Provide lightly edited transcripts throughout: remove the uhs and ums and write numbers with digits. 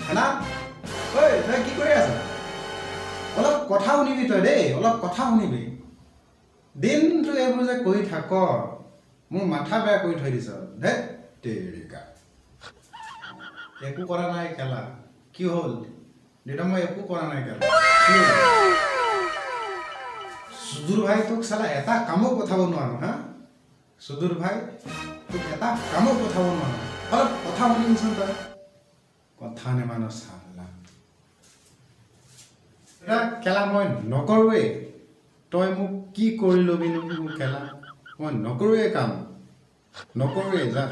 হেনা ঐ তই কি কৰি আছ অলপ কথা শুনিবি তই দেই অলপ কথা শুনিবি দিনটো এইবোৰ যে কৰি থাক মোৰ মাথা বেয়া কৰি থৈ দিছ ধেৎ তেৰিকা একো কৰা নাই কেলা কি হ'ল দেউতা মই একো কৰা নাই কেলা সুদূৰ ভাই তোক চালা এটা কামো পঠাব নোৱাৰো হা সুদূৰ ভাই তোক এটা কামো পঠাব নোৱাৰো অলপ কথা শুনিবিচোন তই কথা নেমান চালা এটা খেলা মই নকৰোৱে তই মোক কি কৰি লবি মোৰ খেলা মই নকৰোৱে কাম নকৰোৱে যা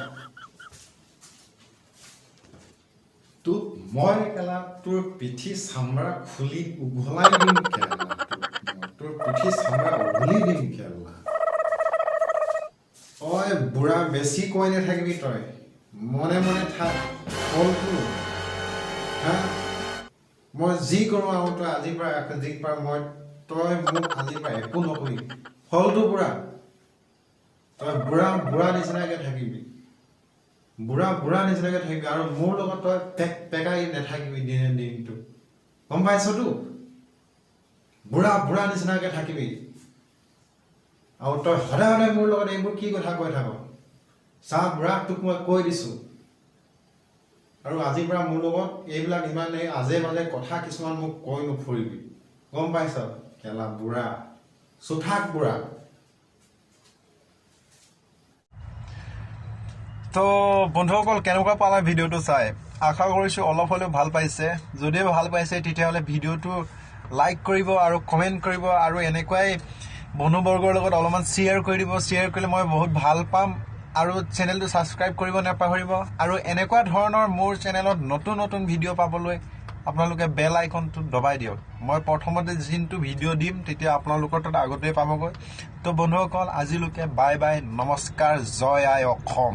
তোক মই খেলা তোৰ পিঠি চামৰা খুলি উঘলাই দিম খেলা তোৰ পিঠি চামৰা উঘলি দিম খেলা তই বুঢ়া বেছি কৈ নাথাকিবি তই মনে মনে থাক ফলটো হা মই যি কৰোঁ আৰু তই আজিৰ পৰা মই তই মোক আজিৰ পৰা একো নকৰি ফলটো তই বুঢ়া নিচিনাকৈ থাকিবি বুঢ়া নিচিনাকৈ থাকিবি আৰু মোৰ লগত তই পেকাই নাথাকিবি দিনটো গম পাইছতো বুঢ়া নিচিনাকৈ থাকিবি আৰু তই সদায় মোৰ লগত এইবোৰ কি কথা কৈ থাক চা বুঢ়া তোক মই কৈ দিছোঁ আৰু আজিৰ পৰা মোৰ লগত এইবিলাক ইমান আজে বাজে কথা কিছুমান মোক কৈ নুফুৰিবি গম পাইছ কেলা বুঢ়া চুঠাক বুঢ়া তো বন্ধুসকল কেনেকুৱা পালা ভিডিঅ'টো চাই আশা কৰিছোঁ অলপ হ'লেও ভাল পাইছে যদিও ভাল পাইছে তেতিয়াহ'লে ভিডিঅ'টো লাইক কৰিব আৰু কমেণ্ট কৰিব আৰু এনেকুৱাই বন্ধুবৰ্গৰ লগত অলপমান শ্বেয়াৰ কৰি দিব শ্বেয়াৰ কৰিলে মই বহুত ভাল পাম আৰু চেনেলটো ছাবস্ক্ৰাইব কৰিব নাপাহৰিব আৰু এনেকুৱা ধৰণৰ মোৰ চেনেলত নতুন ভিডিঅ' পাবলৈ আপোনালোকে বেল আইকনটো দবাই দিয়ক মই প্ৰথমতে যোনটো ভিডিঅ' দিম তেতিয়া আপোনালোকৰ তাত আগতেই পাবগৈ তো বন্ধুসকল আজিলৈকে বাই বাই নমস্কাৰ জয় আই অসম